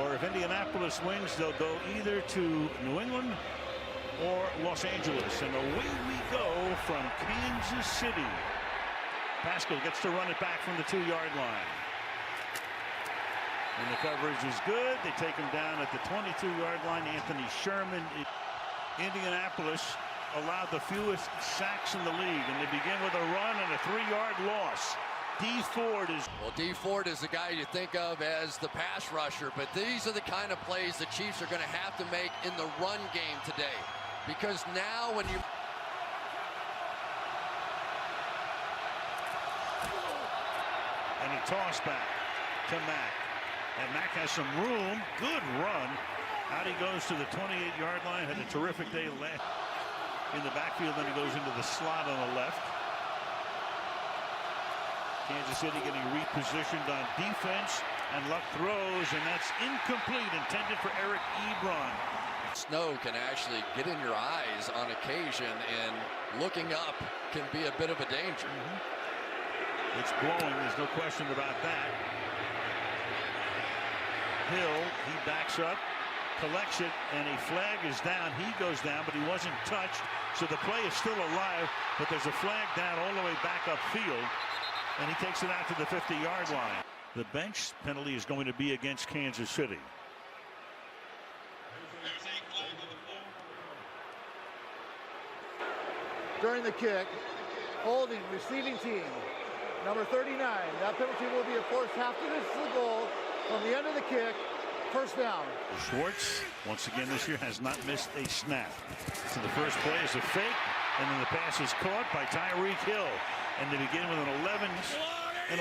or if Indianapolis wins, they'll go either to New England or Los Angeles. And away we go from Kansas City. Pascal gets to run it back from the 2-yard line. And the coverage is good. They take him down at the 22-yard line. Anthony Sherman. Indianapolis allowed the fewest sacks in the league, and they begin with a run and a 3-yard loss. D. Ford is... Well, D. Ford is the guy you think of as the pass rusher, but these are the kind of plays the Chiefs are going to have to make in the run game today. Because now when you... And a toss back to Mack. And Mack has some room. Good run. Out he goes to the 28-yard line. Had a terrific day in the backfield. Then he goes into the slot on the left. Kansas City getting repositioned on defense. And Luck throws. And that's incomplete. Intended for Eric Ebron. Snow can actually get in your eyes on occasion. And looking up can be a bit of a danger. It's blowing. There's no question about that. Hill, he backs up, collects it, and a flag is down. He goes down, but he wasn't touched, so the play is still alive, but there's a flag down all the way back upfield, and he takes it out to the 50-yard line. The bench penalty is going to be against Kansas City. During the kick, holding receiving team, number 39. That penalty will be enforced half the distance of the goal. From the end of the kick, first down. Schwartz, once again this year, has not missed a snap. So the first play is a fake, and then the pass is caught by Tyreek Hill. And they begin with an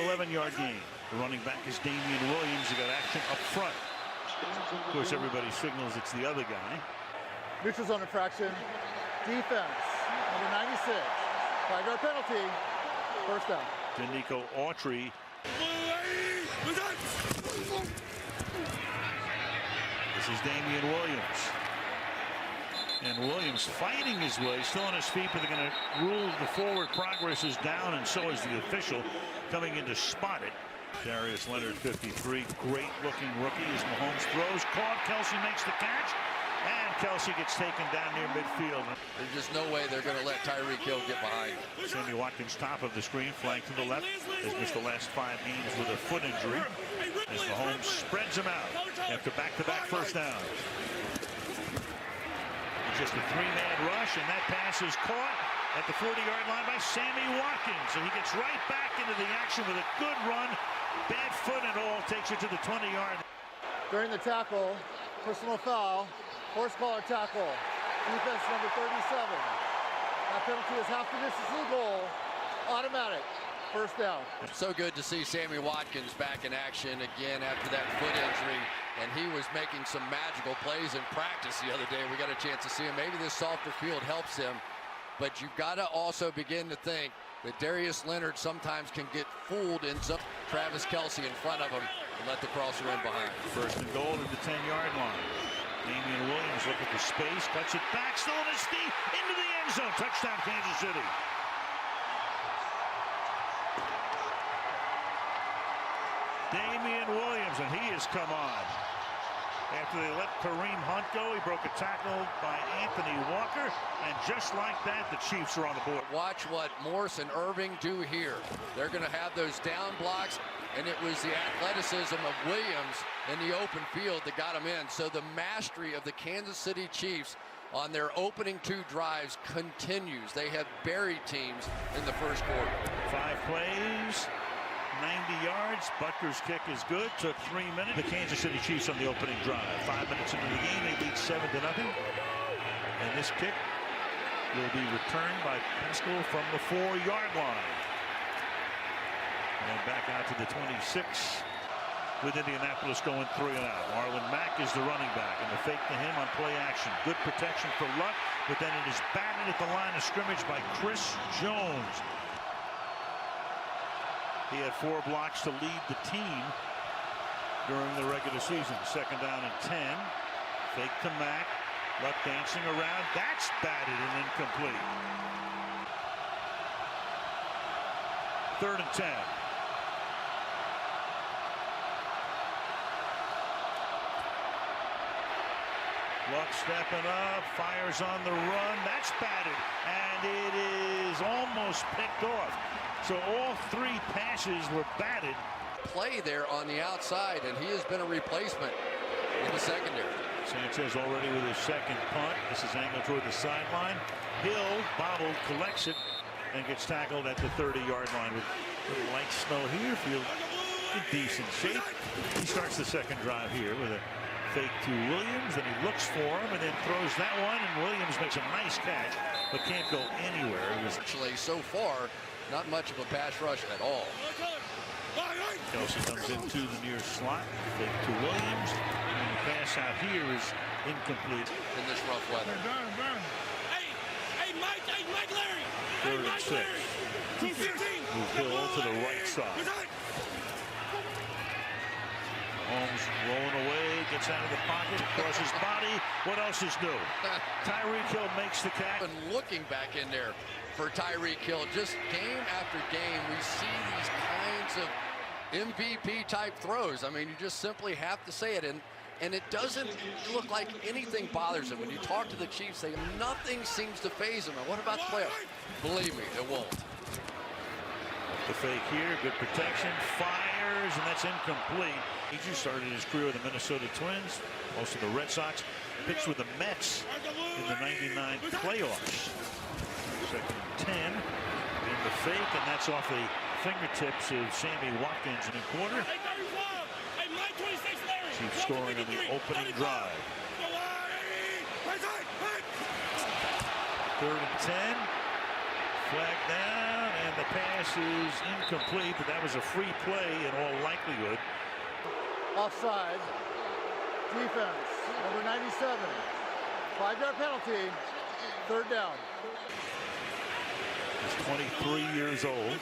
11-yard gain. The running back is Damian Williams. He got action up front. Of course, everybody signals it's the other guy. Neutral zone infraction. Defense, number 96. 5-yard penalty. First down. Danico Autry. This is Damian Williams. And Williams fighting his way, still on his feet, but they're going to rule the forward progress is down, and so is the official coming in to spot it. Darius Leonard, 53, great-looking rookie as Mahomes throws. Caught, Kelsey makes the catch, and Kelsey gets taken down near midfield. There's just no way they're going to let Tyreek Hill get behind. Sammy Watkins, top of the screen, flank to the left, has missed the last 5 games with a foot injury. As Mahomes spreads him out after back-to-back first down. Just a 3-man rush, and that pass is caught at the 40-yard line by Sammy Watkins. So he gets right back into the action with a good run. Bad foot and all, takes it to the 20-yard. During the tackle, personal foul, horse collar tackle, defense number 37. That penalty is half the distance of the goal, automatic. First down. So good to see Sammy Watkins back in action again after that foot injury, and he was making some magical plays in practice the other day. We got a chance to see him. Maybe this softer field helps him, but you've got to also begin to think that Darius Leonard sometimes can get fooled in some. Travis Kelce in front of him and let the crosser in behind. First and goal at the 10-yard line. Damian Williams looking for space, cuts it back, still on his feet, into the end zone. Touchdown, Kansas City. Damian Williams, and he has come on. After they let Kareem Hunt go, he broke a tackle by Anthony Walker, and just like that, the Chiefs are on the board. Watch what Morse and Irving do here. They're going to have those down blocks, and it was the athleticism of Williams in the open field that got him in. So the mastery of the Kansas City Chiefs on their opening 2 drives continues. They have buried teams in the first quarter. 5 plays. 90 yards. Butker's kick is good. Took 3 minutes. The Kansas City Chiefs on the opening drive. 5 minutes into the game, they lead 7-0. And this kick will be returned by Pascal from the 4-yard line. And back out to the 26 with Indianapolis going 3 and out. Marlon Mack is the running back, and the fake to him on play action. Good protection for Luck, but then it is batted at the line of scrimmage by Cris Jones. He had 4 blocks to lead the team during the regular season. Second down and 10. Fake to Mack. Luck dancing around. That's batted and incomplete. 3rd and 10. Luck stepping up, fires on the run. That's batted, and it is almost picked off. So all three passes were batted. Play there on the outside, and he has been a replacement in the secondary. Sanchez already with his second punt. This is angled toward the sideline. Hill bobbled, collects it, and gets tackled at the 30-yard line with a little light snow here. Field in decent shape. He starts the second drive here with a fake to Williams, then he looks for him and then throws that one, and Williams makes a nice catch, but can't go anywhere. It was actually so far not much of a pass rush at all. Kelsey comes into the near slot, fake to Williams, and the pass out here is incomplete in this rough weather. Hey, Mike Larry. Third and 6. Move Hill to the right side. Holmes rolling away, gets out of the pocket, across his body. What else is new? Tyreek Hill makes the catch. And looking back in there for Tyreek Hill, just game after game, we see these kinds of MVP type throws. I mean, you just simply have to say it, and it doesn't look like anything bothers him. When you talk to the Chiefs, they nothing seems to faze him. And what about the playoffs? Believe me, it won't. The fake here, good protection, fires, and that's incomplete. He just started his career with the Minnesota Twins, also the Red Sox, pitched with the Mets in the '99 playoffs. Second and 10, in the fake, and that's off the fingertips of Sammy Watkins in a quarter. Chiefs scoring on the opening drive. Third and 10, flag down, and the pass is incomplete, but that was a free play in all likelihood. Offside. Defense. Number 97. 5-yard penalty. Third down. He's 23 years old.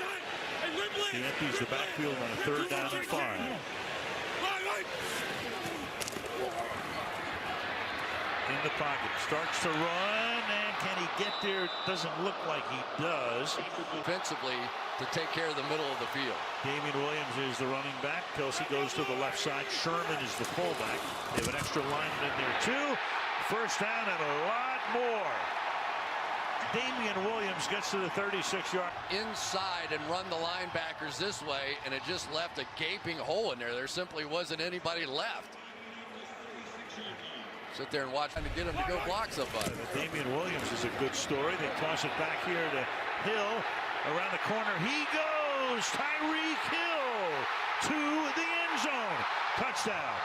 He empties the backfield on a third down and 5. In the pocket, starts to run, and can he get there? Doesn't look like he does. Defensively to take care of the middle of the field. Damian Williams is the running back. Kelsey goes to the left side. Sherman is the fullback. They have an extra lineman in there too. First down and a lot more. Damian Williams gets to the 36-yard. Inside and run the linebackers this way, and it just left a gaping hole in there. There simply wasn't anybody left. Sit there and watch trying to get him to go block somebody. Damian Williams is a good story. They toss it back here to Hill. Around the corner, he goes. Tyreek Hill to the end zone. Touchdown.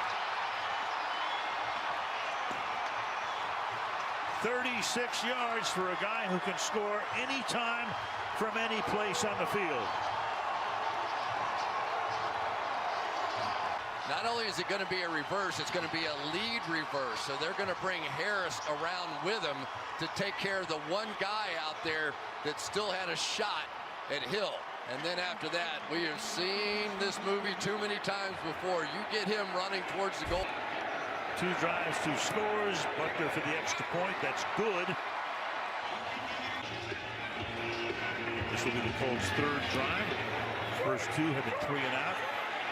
36 yards for a guy who can score anytime from any place on the field. Not only is it going to be a reverse, it's going to be a lead reverse. So they're going to bring Harris around with him to take care of the one guy out there that still had a shot at Hill. And then after that, we have seen this movie too many times before. You get him running towards the goal. 2 drives, 2 scores. Buckner for the extra point. That's good. This will be the Colts' 3rd drive. First 2 have been 3 and out.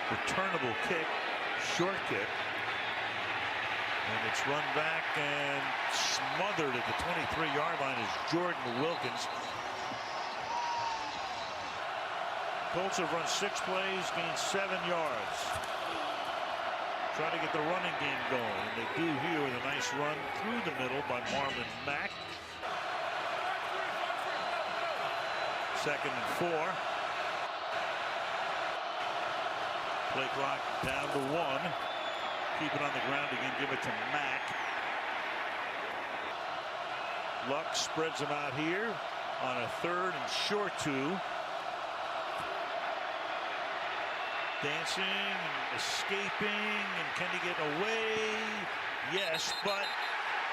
Returnable kick, short kick. And it's run back and smothered at the 23-yard line is Jordan Wilkins. Colts have run 6 plays, gained 7 yards. Try to get the running game going, and they do here with a nice run through the middle by Marlon Mack. 2nd and 4. Play clock down to 1. Keep it on the ground again, give it to Mack. Luck spreads them out here on a 3rd and short 2. Dancing and escaping, and can he get away? Yes, but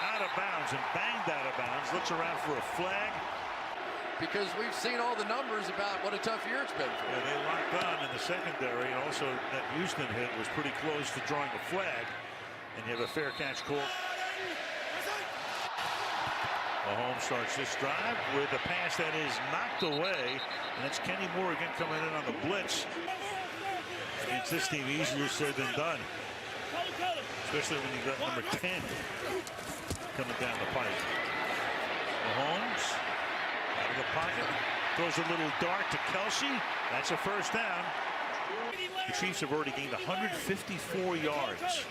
out of bounds and banged out of bounds. Looks around for a flag. Because we've seen all the numbers about what a tough year it's been for them. Yeah, they locked on in the secondary, and also that Houston hit was pretty close to drawing a flag, and you have a fair catch call. Mahomes starts this drive with a pass that is knocked away, and it's Kenny Moore again coming in on the blitz. Against this team, easier said than done, especially when you got number 10. coming down the pipe. Mahomes out of the pocket, throws a little dart to Kelce. That's a first down. The Chiefs have already gained 154 yards.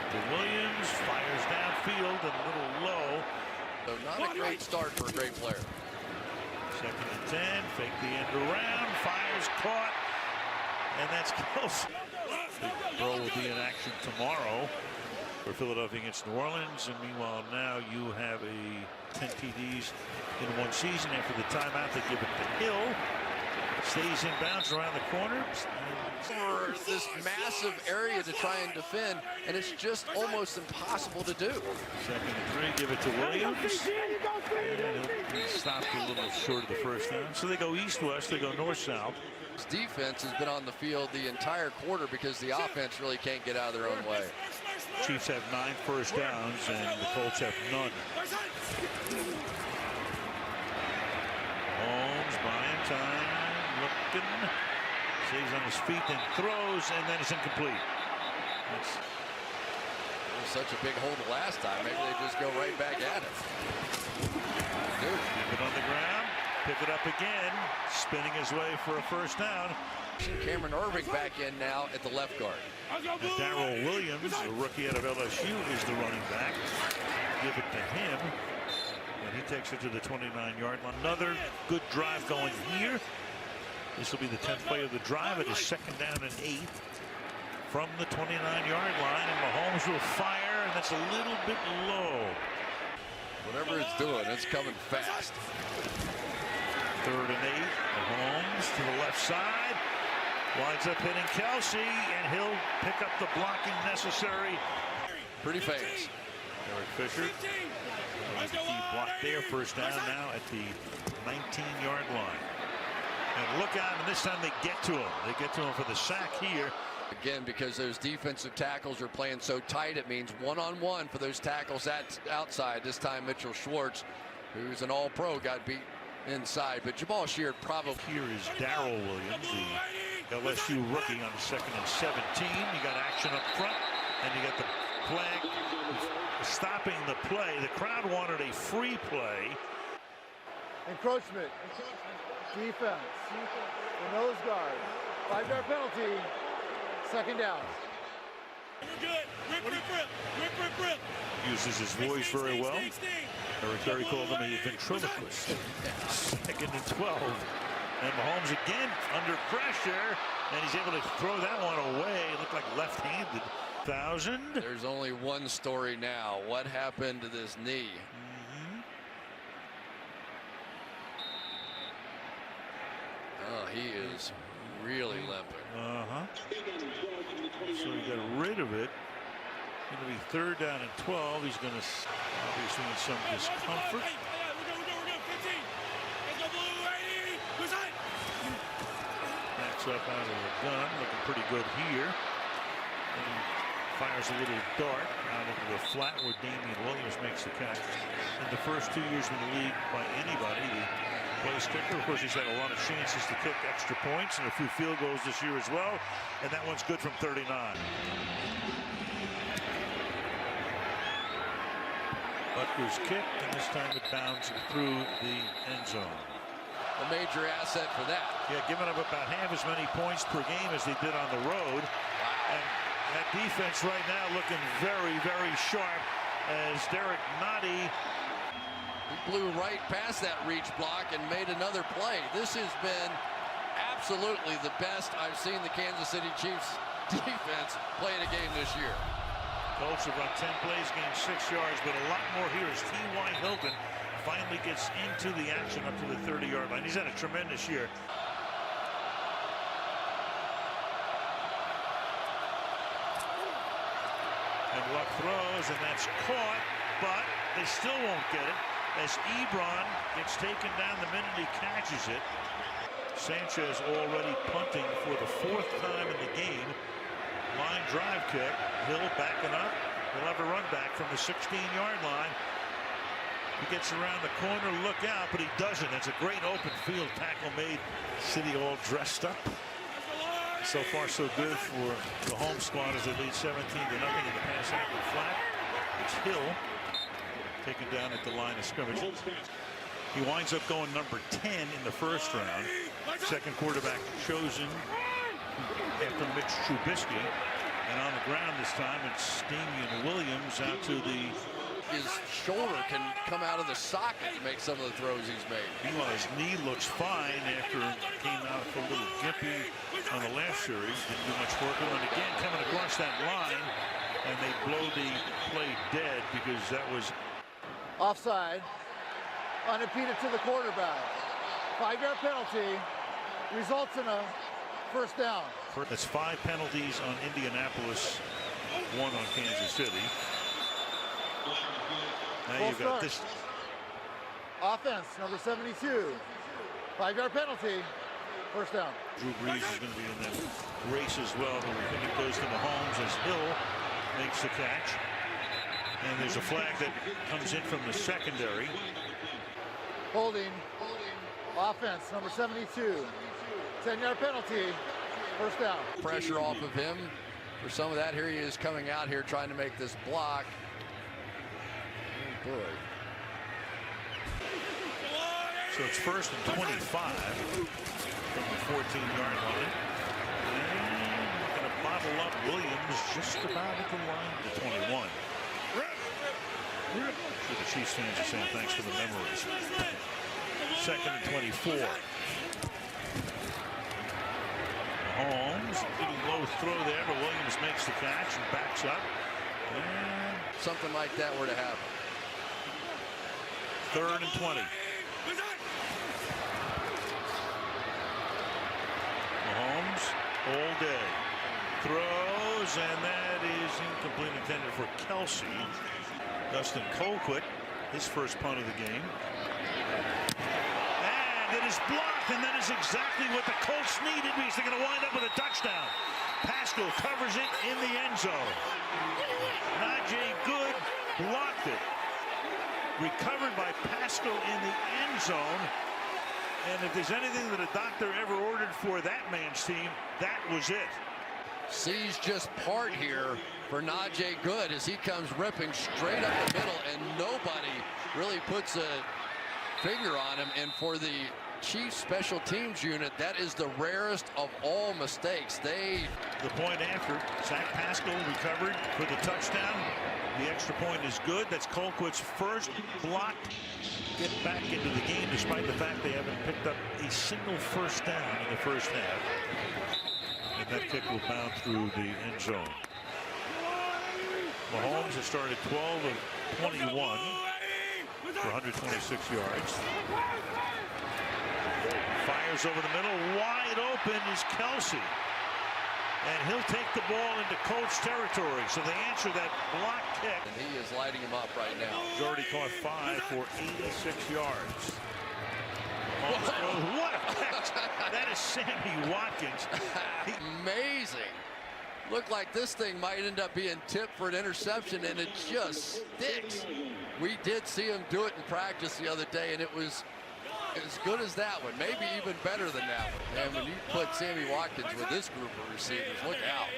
To Williams, fires downfield and a little low. So not a great start for a great player. 2nd and 10, fake the end around, fires, caught, and that's Kelce. The throw will be in action tomorrow for Philadelphia against New Orleans, and meanwhile now you have a 10 TDs in one season. After the timeout, they give it to Hill. Stays in bounds around the corner. For this massive area to try and defend, and it's just almost impossible to do. 2nd and 3, give it to Williams. And he stopped a little short of the first down. So they go east-west, they go north-south. This defense has been on the field the entire quarter because the offense really can't get out of their own way. Chiefs have 9 first downs, and the Colts have none. Holmes buying time, looking. Stays on his feet, then throws, and then it's incomplete. It was such a big hole the last time. Maybe they just go right back at it. Keep it on the ground, pick it up again, spinning his way for a first down. Cameron Irving back in now at the left guard. Darrell Williams, a rookie out of LSU, is the running back. Give it to him, and he takes it to the 29-yard line. Another good drive going here. This will be the 10th play of the drive. It is 2nd down and 8 from the 29-yard line, and Mahomes will fire, and that's a little bit low. Whatever it's doing, it's coming fast. 3rd and 8. Mahomes to the left side. Winds up hitting Kelce, and he'll pick up the blocking necessary. Pretty famous. Eric Fisher. He blocked there. First down now at the 19-yard line. And look out, and this time they get to him. They get to him for the sack here. Again, because those defensive tackles are playing so tight, it means one-on-one for those tackles outside. This time Mitchell Schwartz, who's an all-pro, got beat inside. But Jamal Sheard probably... Here is Darrell Williams, the LSU rookie on 2nd and 17. You got action up front, and you got the flag stopping the play. The crowd wanted a free play. Encroachment. Defense. The nose guard. 5-yard penalty. 2nd down. Rip. Uses his voice very well. Eric Berry called him a ventriloquist. 2nd and 12. And Mahomes again under pressure, and he's able to throw that one away. It looked like left-handed. 1,000. There's only one story now. What happened to this knee? Oh, he is really limping. So he got rid of it. Going to be 3rd down and 12. He's going to obviously in some discomfort. Backs up out of the gun, looking pretty good here. And he fires a little dart out into the flat where Damian Williams makes the catch. In the first 2 years in the league by anybody, the place kicker. Of course, he's had a lot of chances to kick extra points and a few field goals this year as well. And that one's good from 39. Butker's kicked, and this time it bounds through the end zone. A major asset for that. Yeah, giving up about half as many points per game as they did on the road. Wow. And that defense right now looking very, very sharp as Derek Nottie. He blew right past that reach block and made another play. This has been absolutely the best I've seen the Kansas City Chiefs defense play in a game this year. Colts have run 10 plays, gained 6 yards, but a lot more here as T.Y. Hilton finally gets into the action up to the 30-yard line. He's had a tremendous year. And Luck throws, and that's caught, but they still won't get it as Ebron gets taken down the minute he catches it. Sanchez already punting for the 4th time in the game. Line drive kick. Hill backing up. He'll have a run back from the 16-yard line. He gets around the corner, look out, but he doesn't. It's a great open field tackle made. City all dressed up. So far, so good for the home squad as they lead 17-0 in the pass out the flat. It's Hill taken down at the line of scrimmage. He winds up going number 10 in the first round. Second quarterback chosen after Mitch Trubisky. And on the ground this time, it's Damian Williams out to the... His shoulder can come out of the socket to make some of the throws he's made. Meanwhile, his knee looks fine after it came out for a little gimpy on the last series. Didn't do much work on it again, coming across that line, and they blow the play dead because that was Offside. Unimpeded to the quarterback. 5-yard penalty. Results in a first down. That's 5 penalties on Indianapolis, 1 on Kansas City. Now you've got this. Offense, number 72. 5-yard penalty. First down. Drew Brees is going to be in that race as well. But we think it goes to Mahomes as Hill makes the catch. And there's a flag that comes in from the secondary. Holding. Offense, number 72. 10-yard penalty. First down. Pressure off of him for some of that. Here he is coming out here trying to make this block. Oh boy. So it's 1st and 25 from the 14-yard line. And going to bottle up Williams just about at the line to 21. Sure the Chiefs fans are saying thanks for the memories. 2nd and 24. Mahomes, little low throw there, but Williams makes the catch and backs up. And something like that were to happen. 3rd and 20. Mahomes all day. Throws, and that is incomplete, intended for Kelsey. Dustin Colquitt, his first punt of the game. And it is blocked, and that is exactly what the Colts needed because they're going to wind up with a touchdown. Pascal covers it in the end zone. Najee Good blocked it. Recovered by Pascal in the end zone. And if there's anything that a doctor ever ordered for that man's team, that was it. Sees just part here for Najee Good as he comes ripping straight up the middle, and nobody really puts a finger on him. And for the Chiefs special teams unit, that is the rarest of all mistakes. The point after, Zach Pascal recovered for the touchdown. The extra point is good. That's Colquitt's first block get back into the game, despite the fact they haven't picked up a single first down in the first half. And that kick will bound through the end zone. Mahomes has started 12 of 21 for 126 yards. Fires over the middle. Wide open is Kelsey. And he'll take the ball into Colts territory. So they answer that block kick. And he is lighting him up right now. He's already caught 5 for 86 yards. What a catch. That is Sammy Watkins. Amazing. Looked like this thing might end up being tipped for an interception, and it just sticks. We did see him do it in practice the other day, and it was as good as that one, maybe even better than that one. And when you put Sammy Watkins with this group of receivers, look out.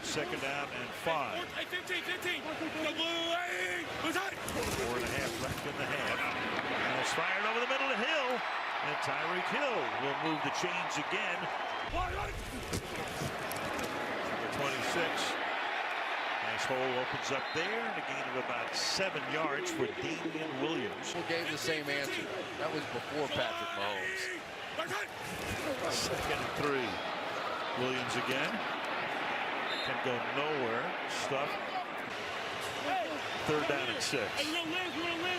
2nd down and 5. 15. 4.5 left in the half. And it's fired over the middle to Hill. And Tyreek Hill will move the chains again. Number 26. Nice hole opens up there, and a gain of about 7 yards for Damian Williams. Who gave the same answer? That was before Patrick Mahomes. 2nd and 3. Williams again. Can go nowhere. Stuff. 3rd down and 6. Hey, we're gonna Liz.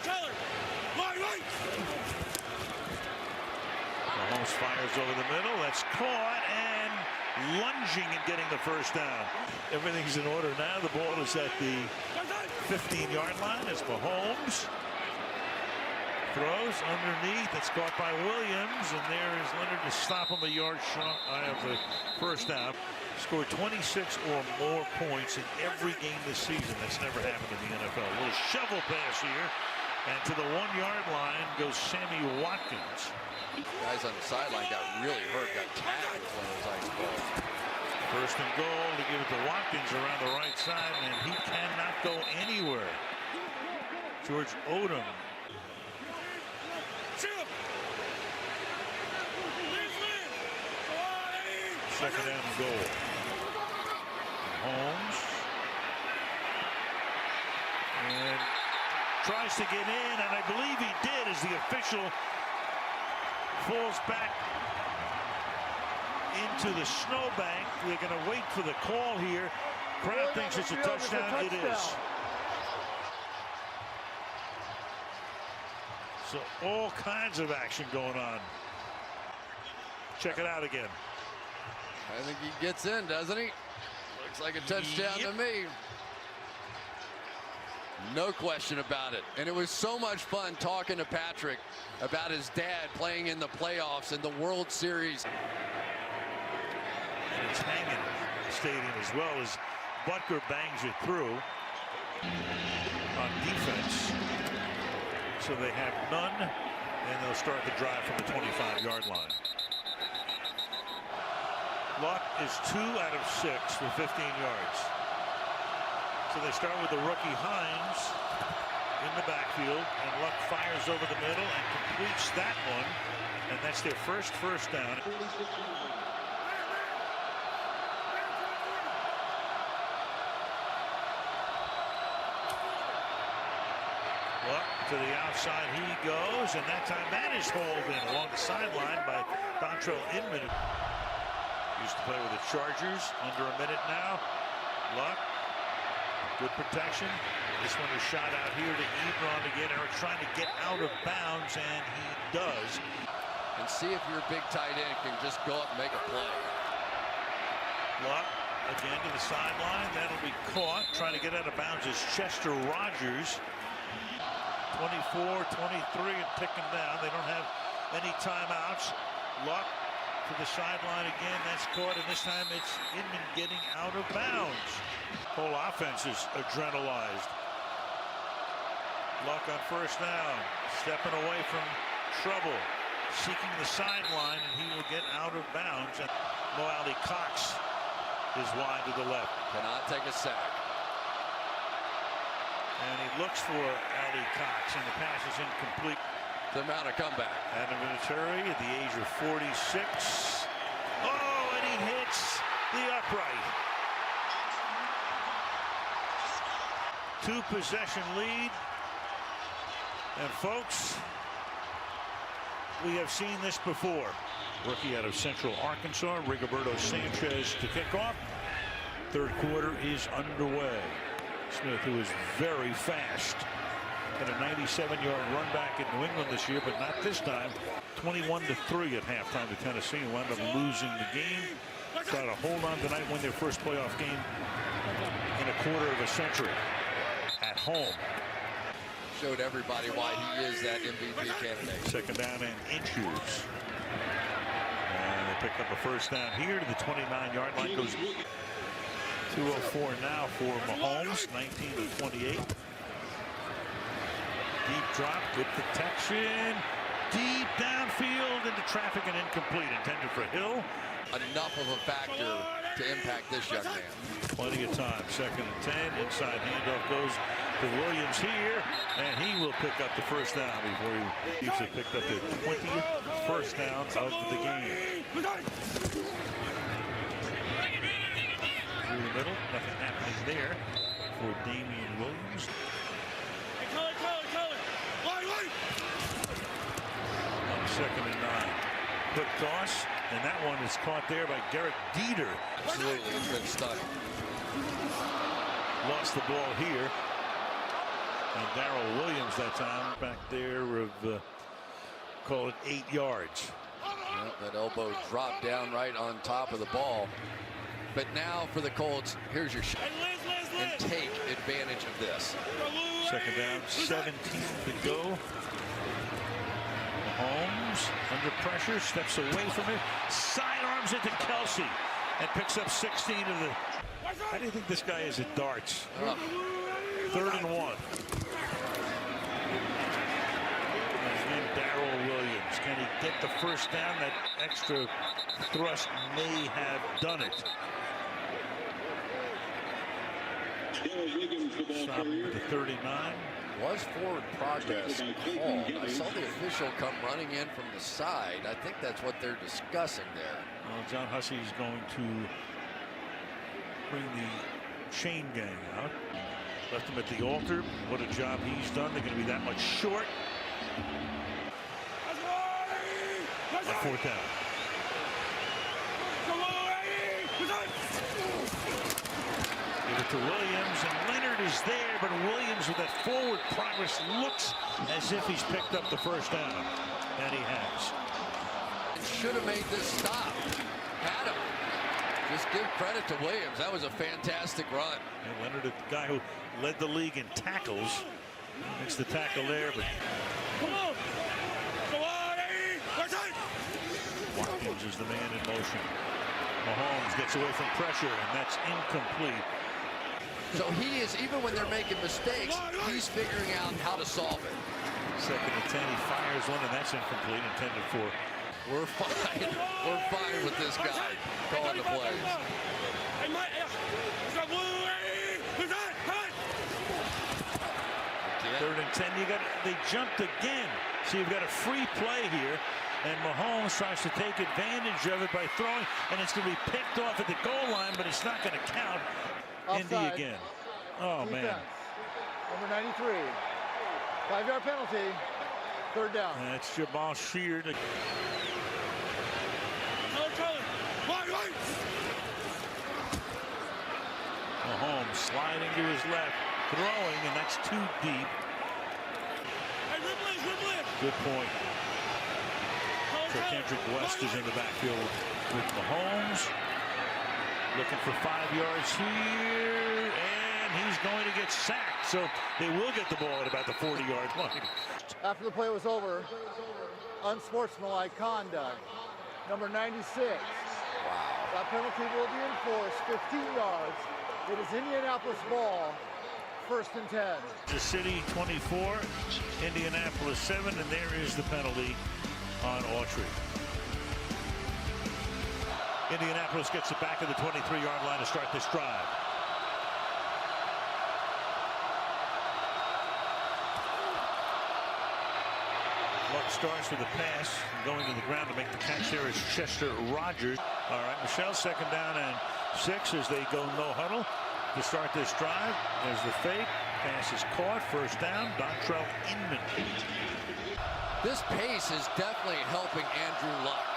Color. Right. Mahomes fires over the middle. That's caught and lunging and getting the first down. Everything's in order now. The ball is at the 15-yard line as Mahomes throws underneath. It's caught by Williams, and there is Leonard to stop him a yard short of the first down. Scored 26 or more points in every game this season. That's never happened in the NFL. A little shovel pass here. And to the 1-yard line goes Sammy Watkins. Guys on the sideline got really hurt, got tagged with one of those ice balls. First and goal to give it to Watkins around the right side, and he cannot go anywhere. George Odom. Second down and goal. Holmes. And tries to get in, and I believe he did as the official falls back into the snowbank. They're going to wait for the call here. Crowd thinks it's a touchdown. It is. So all kinds of action going on. Check it out again. I think he gets in, doesn't he? Looks like a touchdown to me. No question about it. And it was so much fun talking to Patrick about his dad playing in the playoffs and the World Series. And it's hanging the stadium as well as Butker bangs it through on defense. So they have none, and they'll start the drive from the 25-yard line. Luck is 2 out of 6 for 15 yards. So they start with the rookie Hines in the backfield, and Luck fires over the middle and completes that one, and that's their first down. Luck to the outside he goes, and that time that is hauled in along the sideline by Dontrell Inman. Used to play with the Chargers. Under a minute now. Luck. Good protection. This one is shot out here to Ebron again. Eric trying to get out of bounds, and he does. And see if your big tight end can just go up and make a play. Luck again to the sideline. That'll be caught. Trying to get out of bounds is Chester Rogers. 24, 23, and ticking down. They don't have any timeouts. Luck to the sideline again. That's caught, and this time it's Inman getting out of bounds. Whole offense is adrenalized. Luck on first down, stepping away from trouble, seeking the sideline, and he will get out of bounds. And McAulay Cox is wide to the left. Cannot take a sack. And he looks for Ali Cox, and the pass is incomplete. The amount of comeback. Adam Vinatieri at the age of 46. Oh, and he hits the upright. 2-possession lead. And folks, we have seen this before. Rookie out of Central Arkansas, Rigoberto Sanchez to kick off. Third quarter is underway. Smith, who is very fast. And a 97-yard run back in New England this year, but not this time. 21-3 at halftime to Tennessee, and wound up losing the game. Try to hold on tonight, win their first playoff game in a quarter of a century at home. Showed everybody why he is that MVP candidate. Second down and inches. And they pick up a first down here to the 29-yard line. Goes 2:04 now for Mahomes, 19-28. Deep drop, good protection. Deep downfield into traffic and incomplete. Intended for Hill. Enough of a factor to impact this young man. Plenty of time. Second and 10. Inside handoff goes to Williams here, and he will pick up the first down before he usually picked up the 20th first down of the game. Through the middle, nothing happening there for Damian Williams. On second and 9. Quick toss, and that one is caught there by Garrett Dieter. Absolutely, it's been stunning. Lost the ball here. And Darrell Williams that time back there of, call it 8 yards. Yep, that elbow dropped down right on top of the ball. But now for the Colts, here's your shot. And take advantage of this. Second down, 17 to go. Mahomes under pressure, steps away from it, sidearms it to Kelsey, and picks up 16 of the. How do you think this guy is at darts? 3rd and 1. Darrell Williams. Can he get the first down? That extra thrust may have done it. Stopping to 39. Was forward progress called. I saw the official come running in from the side. I think that's what they're discussing there. Well, John Hussey is going to bring the chain gang out. Left him at the altar. What a job he's done. They're going to be that much short. On fourth down. Give it to Williams, and Leonard is there, but Williams with that forward progress looks as if he's picked up the first down. And he has. Should have made this stop. Had him. Just give credit to Williams. That was a fantastic run. And Leonard, the guy who led the league in tackles, makes the tackle there, but Come on. Come on, Eddie. Watkins is the man in motion. Mahomes gets away from pressure, and that's incomplete. So he is, even when they're making mistakes, he's figuring out how to solve it. Second and 10, he fires one, and that's incomplete, intended for. We're fine. We're fine with this guy calling the plays. Third and 10, they jumped again. So you've got a free play here, and Mahomes tries to take advantage of it by throwing, and it's going to be picked off at the goal line, but it's not going to count. Indy again. Oh, Defense. man. Number 93. 5-yard penalty. Third down. That's Jamal Sheard. Mahomes sliding to his left, throwing, and that's too deep. Good point. So Kendrick West is in the backfield with Mahomes. Looking for 5 yards here, and he's going to get sacked. So they will get the ball at about the 40-yard line. After the play was over, unsportsmanlike conduct. Number 96. That penalty will be enforced, 15 yards. It is Indianapolis ball, first and 10. The City 24, Indianapolis 7, and there is the penalty on Autry. Indianapolis gets it back at the 23-yard line to start this drive. Luck starts with a pass, going to the ground to make the catch. There is Chester Rogers. All right, Michele, second down and 6 as they go no huddle to start this drive. There's the fake. Pass is caught. First down, Dontrell Inman. This pace is definitely helping Andrew Luck.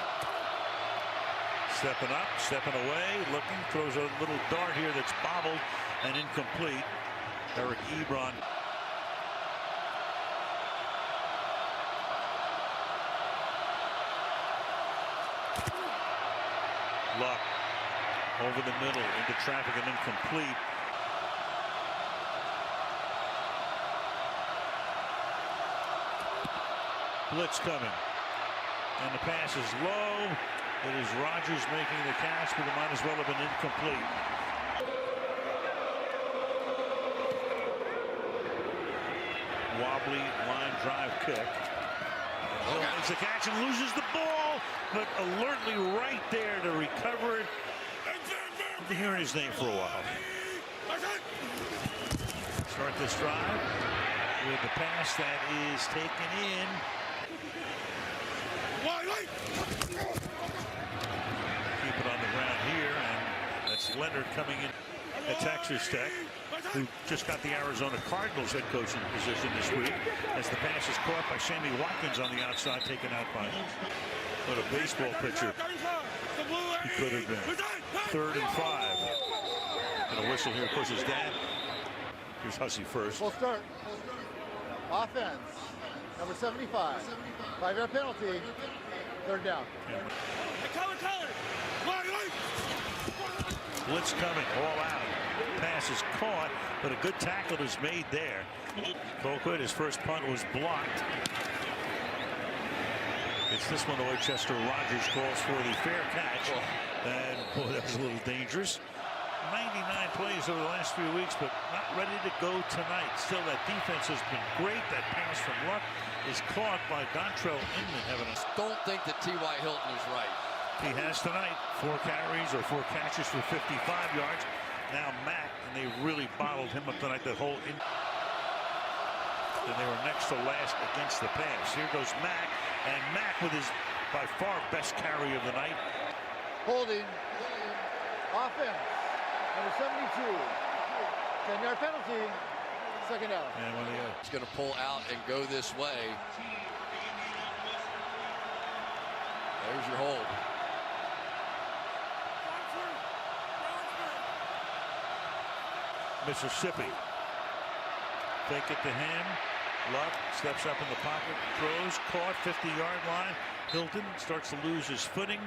Stepping up, stepping away, looking, throws a little dart here that's bobbled and incomplete. Eric Ebron. Luck over the middle into traffic and incomplete. Blitz coming, and the pass is low. It is Rogers making the catch, but it might as well have been incomplete. Wobbly line drive kick. Hill makes the catch and loses the ball, but alertly right there to recover it. I've been hearing his name for a while. Start this drive with the pass that is taken in. Keep it on the ground here, and that's Leonard coming in at Texas Tech, who just got the Arizona Cardinals head coaching position this week, as the pass is caught by Sammy Watkins on the outside, taken out by what a baseball pitcher he could have been. 3rd and 5. And a whistle here, of course, his dad. Here's Hussey first. Full start. Offense. Number 75. 5-yard penalty. Third down. Blitz coming, all out. Pass is caught, but a good tackle is made there. Colquitt, his first punt was blocked. It's this one the way Chester Rogers calls for the fair catch. And boy, that was a little dangerous. 99 plays over the last few weeks, but not ready to go tonight. Still, that defense has been great. That pass from Luck is caught by Dontrell Inman having a... Don't think that T.Y. Hilton is right. He has tonight 4 carries or 4 catches for 55 yards. Now Mack, and they really bottled him up tonight. That whole and they were next to last against the pass. Here goes Mack, and Mack with his by far best carry of the night. Holding. Offense. Number 72. 10-yard penalty. Second down. And when He's going to pull out and go this way. There's your hold. Mississippi. Fake it to him. Luck steps up in the pocket, throws, caught, 50-yard line. Hilton starts to lose his footing.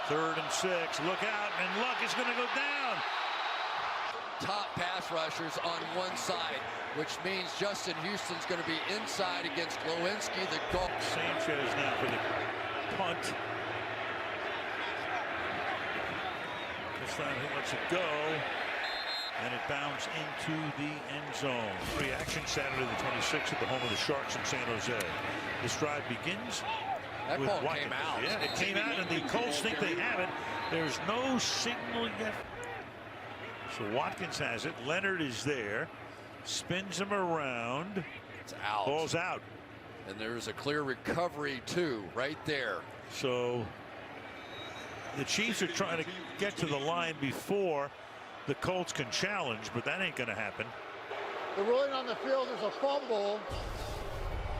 3rd and 6. Look out, and Luck is going to go down. Top pass rushers on one side, which means Justin Houston's going to be inside against Lewinsky, the goal. Sanchez now for the punt. This time he lets it go, and it bounds into the end zone. Free action Saturday the 26th at the home of the Sharks in San Jose. This drive begins. That with ball Watkins. came out. Yeah, it came out, and the Colts think they have it. There's no signal yet. So Watkins has it. Leonard is there. Spins him around. It's out. Ball's out. And there's a clear recovery, too, right there. So the Chiefs are trying to get to the line before the Colts can challenge, but that ain't going to happen. The ruling on the field is a fumble.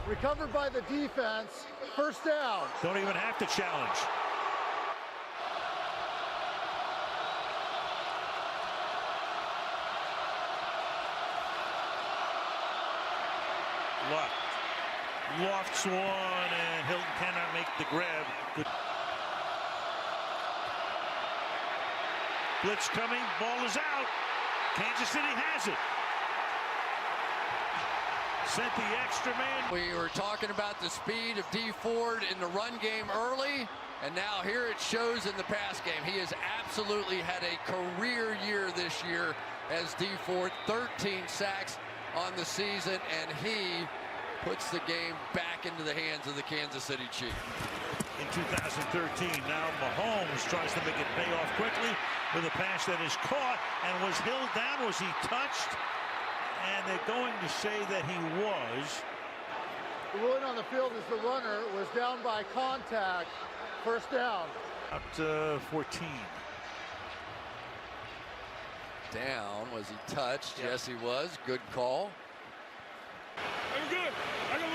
Recovered by the defense. First down. Don't even have to challenge. Luck lofts one, and Hilton cannot make the grab. Good. Blitz coming, ball is out. Kansas City has it. Sent the extra man. We were talking about the speed of D. Ford in the run game early, and now here it shows in the pass game. He has absolutely had a career year this year as D. Ford, 13 sacks on the season, and he puts the game back into the hands of the Kansas City Chiefs. In 2013, now Mahomes tries to make it pay off quickly with a pass that is caught and was held down. Was he touched? And they're going to say that he was. The ruling on the field is the runner was down by contact. First down. Up to 14. Down. Was he touched? Yep. Yes, he was. Good call. I'm good. I can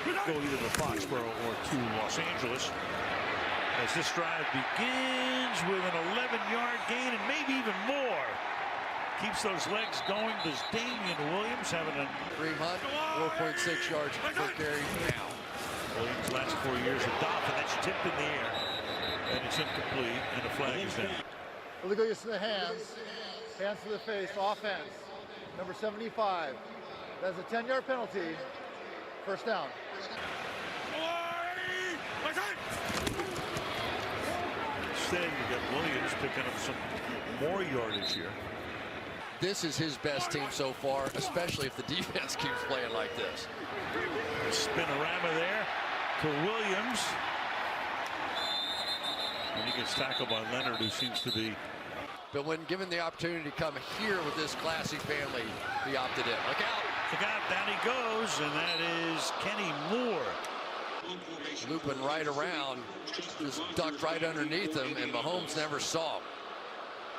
They go either to Foxborough or to Los Angeles as this drive begins with an 11-yard gain and maybe even more. Keeps those legs going. Does Damian Williams having a... Kareem Hunt, 4.6 yards per carry now. Williams' last 4 years of Dolphin. That's tipped in the air. And it's incomplete, and the flag is down. Illegal use of the hands. Hands to the face. Offense. Number 75. That's a 10-yard penalty. First down. Instead, you got Williams picking up some more yardage here. This is his best team so far, especially if the defense keeps playing like this. Spinorama there to Williams. And he gets tackled by Leonard, who seems to be... But when given the opportunity to come here with this classy family, he opted in. Look out! Look out, down he goes, and that is Kenny Moore. Looping right around, just ducked right underneath him, and Mahomes never saw him.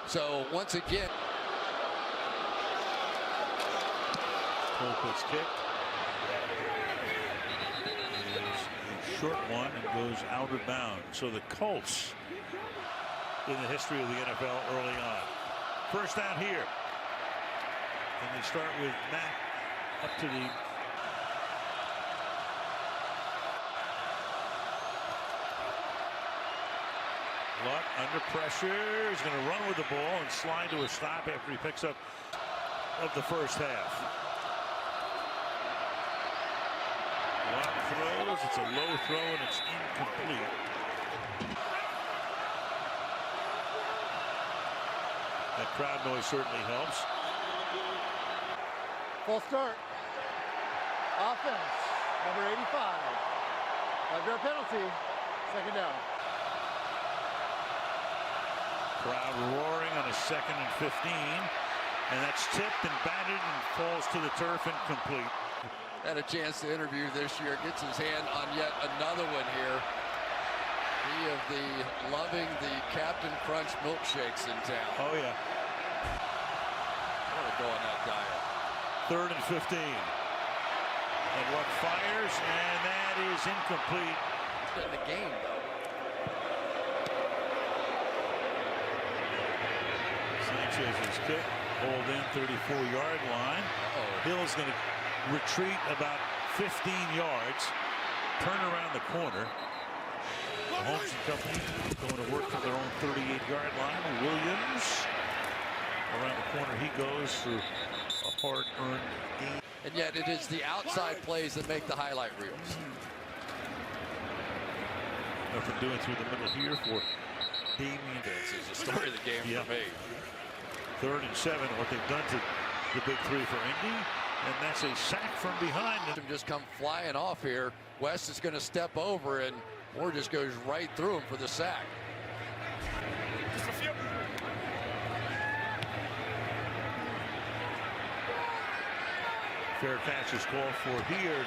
So once again... Colquitt's kick. A short one and goes out of bounds. So the Colts in the history of the NFL early on. First down here. And they start with Mack up to the... Luck under pressure. He's going to run with the ball and slide to a stop after he picks up of the first half. Luck throws. It's a low throw and it's incomplete. That crowd noise certainly helps. False start. Offense, number 85. 5-yard penalty, second down. Crowd roaring on a 2nd and 15. And that's tipped and batted and falls to the turf, incomplete. Had a chance to interview this year. Gets his hand on yet another one here. He of the loving the Captain Crunch milkshakes in town. Oh, yeah. I want to go on that diet. 3rd and 15. And what fires, and that is incomplete. In the game, though. Sanchez's kick, hold in 34-yard line. Hill's going to retreat about 15 yards, turn around the corner. The Holmes and Company going to work from their own 38-yard line. Williams around the corner he goes for a hard-earned gain. And yet it is the outside plays that make the highlight reels. Nothing doing through the middle here for Damien. This is the story of the game for me. 3rd and 7, what they've done to the big three for Indy, and that's a sack from behind. Just come flying off here. West is going to step over, and Moore just goes right through him for the sack. Fair catch is called for here.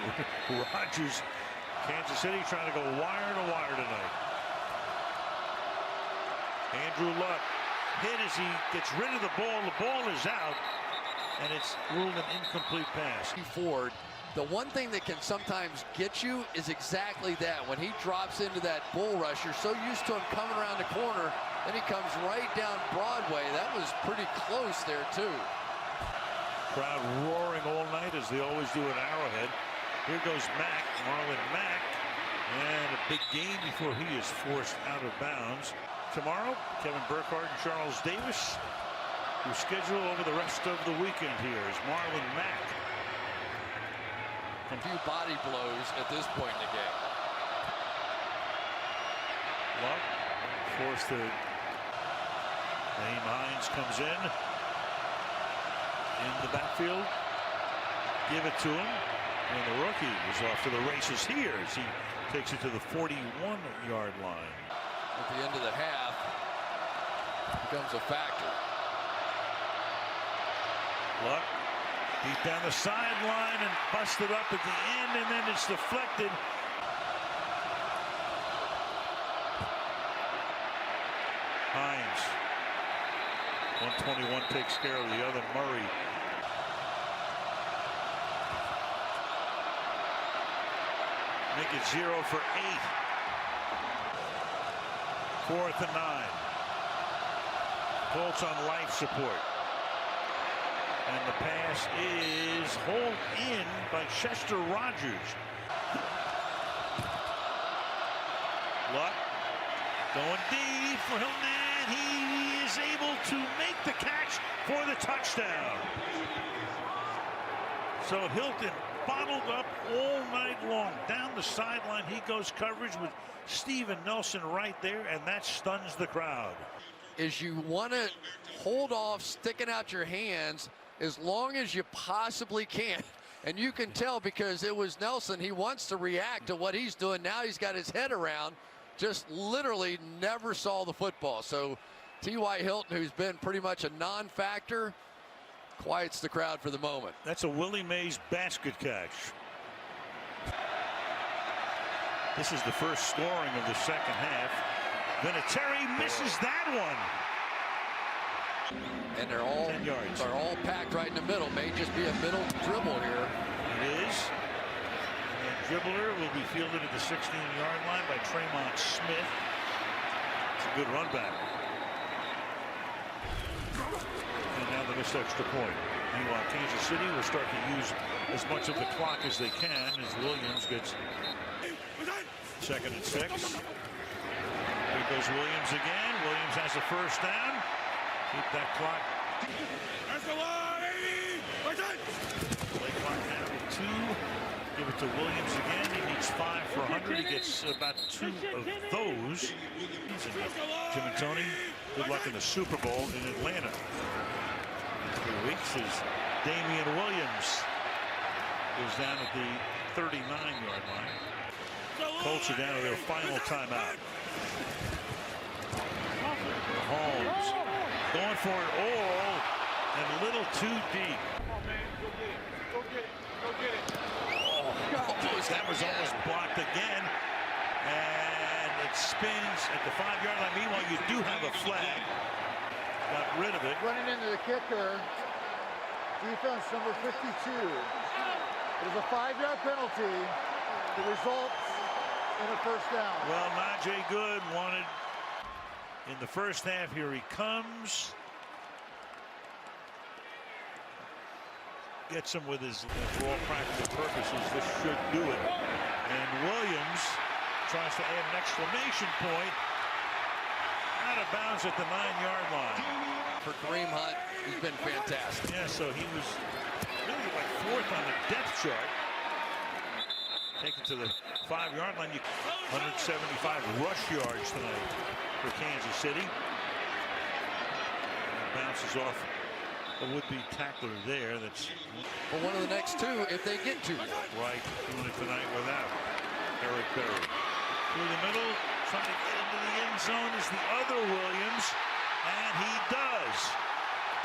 Rodgers, Kansas City trying to go wire to wire tonight. Andrew Luck hit as he gets rid of the ball. The ball is out, and it's ruled an incomplete pass. Ford, the one thing that can sometimes get you is exactly that. When he drops into that bull rush, you're so used to him coming around the corner, then he comes right down Broadway. That was pretty close there, too. Crowd roaring all night as they always do at Arrowhead. Here goes Mack, Marlon Mack, and a big gain before he is forced out of bounds. Tomorrow, Kevin Burkhardt and Charles Davis, who schedule over the rest of the weekend here, is Marlon Mack. A few body blows at this point in the game. Luck forced to. Naeem Hines comes in the backfield. Give it to him. And the rookie is off to the races here as he takes it to the 41-yard line. At the end of the half, becomes a factor. Luck beat down the sideline and busted up at the end, and then it's deflected. Hines. 121 takes care of the other. Murray. Make it 0 for 8. 4th and 9. Colts on life support. And the pass is hauled in by Chester Rogers. Luck going deep for Hilton. He is able to make the catch for the touchdown. So Hilton bottled up all night long. Down the sideline, he goes coverage with Steven Nelson right there, and that stuns the crowd. Is you want to hold off sticking out your hands as long as you possibly can. And you can tell because it was Nelson. He wants to react to what he's doing. Now he's got his head around. Just literally never saw the football. So T.Y. Hilton, who's been pretty much a non-factor, quiets the crowd for the moment. That's a Willie Mays basket catch. This is the first scoring of the second half. Vinatieri misses that one. And they're all 10 yards. They're all packed right in the middle. May just be a middle dribble here. It is. And the dribbler will be fielded at the 16-yard line by Tremont Smith. It's a good run back. And now the missed extra point. Meanwhile, Kansas City will start to use as much of the clock as they can as Williams gets 2nd and 6. Here goes Williams again. Williams has a first down. Keep that clock. That's the line, 80. Play clock down to 2. Give it to Williams again. He needs 5 for 100. He gets about 2 of those. Jim and Tony, good luck in the Super Bowl in Atlanta. In 3 weeks is Damian Williams. is down at the 39-yard line. Colts are down to their final timeout. Mahomes going for it all and a little too deep. That was almost blocked again. And it spins at the 5-yard line. Meanwhile, you do have a flag. Got rid of it. Running into the kicker. Defense number 52. It is a 5-yard penalty. The results in a first down. Well, Najee Good wanted in the first half. Here he comes. Gets him with his, for all practical purposes, this should do it. And Williams tries to add an exclamation point. Out of bounds at the 9-yard line. For Kareem Hunt, he's been fantastic. Yeah, so he was really like 4th on the depth chart. Take it to the 5-yard line. 175 rush yards tonight for Kansas City. And bounces off a would-be tackler there. That's for one of the next two if they get to. Right, doing it tonight without Eric Berry. Through the middle, trying to get into the end zone is the other Williams, and he does.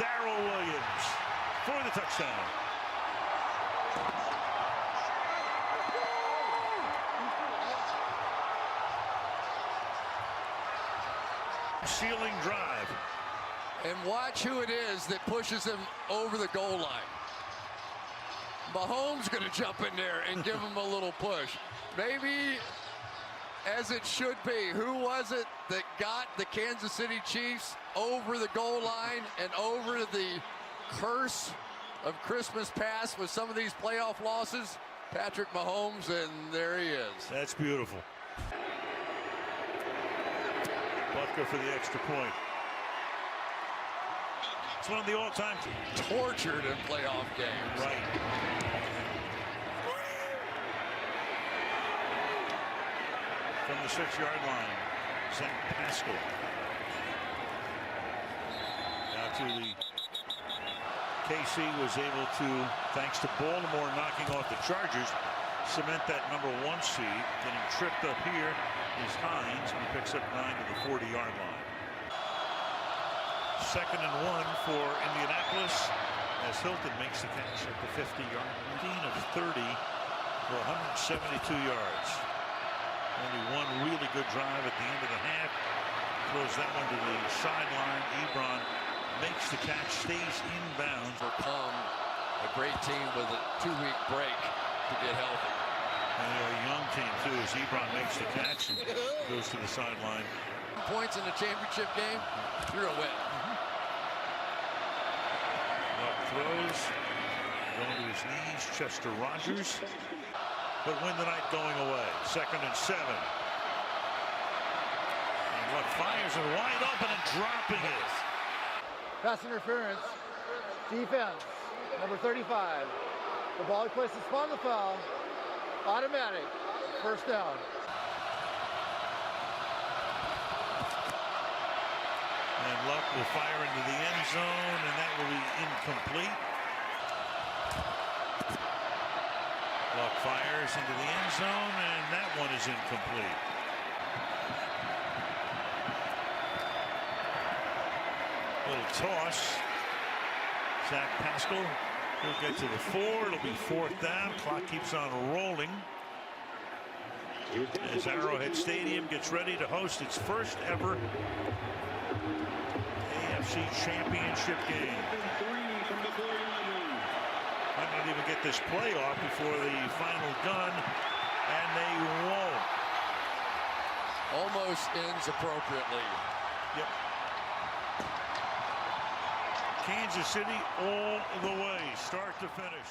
Darrell Williams for the touchdown. Ceiling drive. And watch who it is that pushes him over the goal line. Mahomes going to jump in there and give him a little push. Maybe as it should be. Who was it that got the Kansas City Chiefs over the goal line and over the curse of Christmas past with some of these playoff losses? Patrick Mahomes, and there he is. That's beautiful. Butker for the extra point. It's one of the all-time tortured in playoff games. Right. From the 6-yard line, Zach Pascal. Now to the KC was able to, thanks to Baltimore knocking off the Chargers, cement that number 1 seed. Getting tripped up here is Hines, and he picks up 9 to the 40-yard line. 2nd and 1 for Indianapolis as Hilton makes the catch at the 50-yard line of 30 for 172 yards. Only one really good drive at the end of the half. Throws that one to the sideline. Ebron makes the catch, stays inbounds. Overcome a great team with a 2-week break to get healthy. And they're a young team too as Ebron makes the catch and goes to the sideline. Points in the championship game, you're a win. Throws, going to his knees, Chester Rogers, but win the night going away. 2nd and 7. And Luck fires it wide open and dropping it. Pass interference, defense, number 35. The ball he places upon the foul, automatic, first down. And Luck will fire into the end zone, and that will be incomplete. Luck fires into the end zone, and that one is incomplete. Little toss. Zach Pascal will get to the 4. It'll be 4th down. Clock keeps on rolling as Arrowhead Stadium gets ready to host its first ever AFC Championship game. Might not even get this playoff before the final gun, and they won't. Almost ends appropriately. Yep. Kansas City all the way, start to finish.